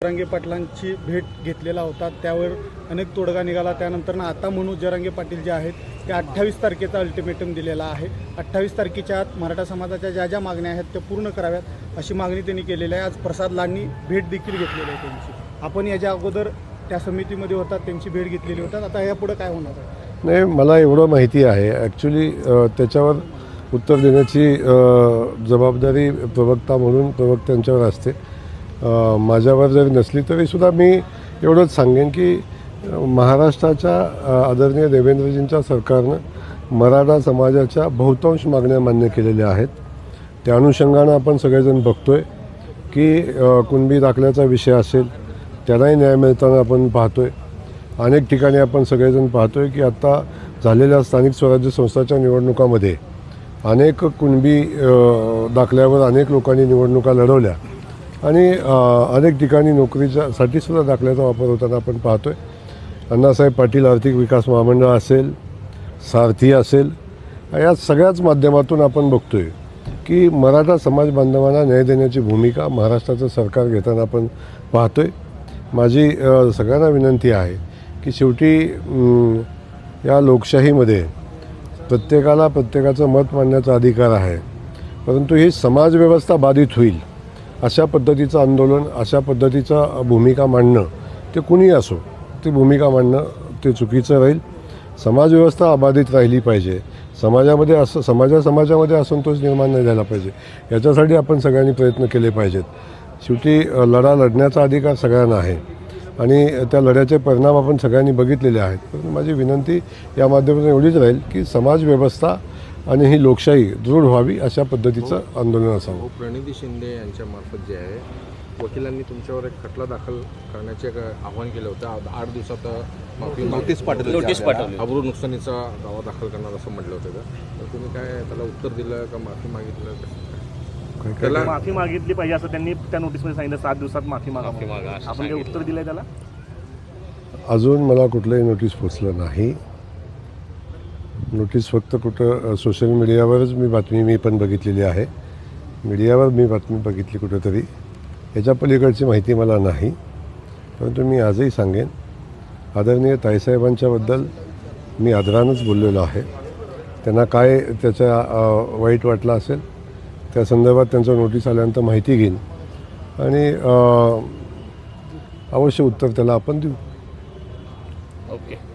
जरांगे पाटलांची भेट घेतलेला होता, त्यावर अनेक तोडगा निघाला। त्यानंतर आता मनोज जरांगे पाटील जे आहेत ते 28 तारखेचा अल्टिमेटम दिलेला आहे। 28 तारखेच्या आत मराठा समाजाच्या ज्या ज्या मागण्या आहेत त्या पूर्ण कराव्यात अशी मागणी त्यांनी केलेली आहे। आज प्रसाद लाडनी भेट देखील घेतलेली आहे त्यांची। आपण याच्या अगोदर त्या समितीमध्ये होतात, त्यांची भेट घेतलेली होतात। आता यापुढे काय होणार आहे? नाही, मला एवढं माहिती आहे ॲक्च्युली त्याच्यावर उत्तर देण्याची जबाबदारी प्रवक्ता म्हणून प्रवक्त्यांच्यावर असते। माझ्यावर जरी नसली तरीसुद्धा मी एवढंच सांगेन की महाराष्ट्राच्या आदरणीय देवेंद्रजींच्या सरकारनं मराठा समाजाच्या बहुतांश मागण्या मान्य केलेल्या आहेत। त्या अनुषंगानं आपण सगळेजण बघतोय की कुणबी दाखल्याचा विषय असेल त्यालाही न्याय मिळताना आपण पाहतोय। अनेक ठिकाणी आपण सगळेजण पाहतोय की आत्ता झालेल्या स्थानिक स्वराज्य संस्थाच्या निवडणुकामध्ये अनेक कुणबी दाखल्यावर अनेक लोकांनी निवडणुका लढवल्या आणि अनेक ठिकाणी नोकरीसाठी सुद्धा दाखल्याचा वापर होताना आपण पाहतोय। अण्णासाहेब पाटील आर्थिक विकास महामंडळ असेल, सारथी असेल, या सगळ्याच माध्यमातून आपण बघतोय की मराठा समाज बांधवांना न्याय देण्याची भूमिका महाराष्ट्राचं सरकार घेताना आपण पाहतोय। माझी सगळ्यांना विनंती आहे की शेवटी या लोकशाहीमध्ये प्रत्येकाला प्रत्येकाचं मत मांडण्याचा अधिकार आहे, परंतु ही समाजव्यवस्था बाधित होईल अशा पद्धतीचं आंदोलन, अशा भूमिका मांडणं, ते कुणीही असो, ती भूमिका मांडणं ते चुकीचं राहील। समाजव्यवस्था अबाधित राहिली पाहिजे, समाजामध्ये समाजामध्ये असंतोष निर्माण नाही झाला पाहिजे, याच्यासाठी आपण सगळ्यांनी प्रयत्न केले पाहिजेत। शेवटी लढा लढण्याचा अधिकार सगळ्यांना आहे आणि त्या लढ्याचे परिणाम आपण सगळ्यांनी बघितलेले आहेत। पण माझी विनंती या माध्यमातून एवढीच राहील की समाजव्यवस्था आणि ही लोकशाही दृढ व्हावी अशा पद्धतीचं आंदोलन असावं। प्रणिती शिंदे यांच्यामार्फत जे आहे वकिलांनी तुमच्यावर एक खटला दाखल करण्याचे आवाहन केलं होतं। 8 दिवसात नोटीस पाठवली, अब्रू नुकसानीचा दावा दाखल करणार असं म्हटलं होतं तर तुम्ही काय त्याला उत्तर दिलं का माफी मागितलं? त्याला माफी मागितली पाहिजे असं त्यांनी त्या नोटीसमध्ये सांगितलं। 7 दिवसात माफी मागा। आपण काही उत्तर दिलंय त्याला? अजून मला कुठलंही नोटीस पोचलं नाही। नोटीस फक्त कुठं सोशल मीडियावरच मी पण बघितलेली आहे, मीडियावर मी बातमी बघितली कुठंतरी, याच्या पलीकडची माहिती मला नाही। परंतु मी आजही सांगेन, आदरणीय ताईसाहेबांच्याबद्दल मी आदरानंच बोललेलो आहे। त्यांना काय त्याच्या वाईट वाटलं असेल त्या संदर्भात त्यांचं नोटीस आल्यानंतर माहिती घेईन आणि अवश्य उत्तर त्याला आपण देऊ। ओके.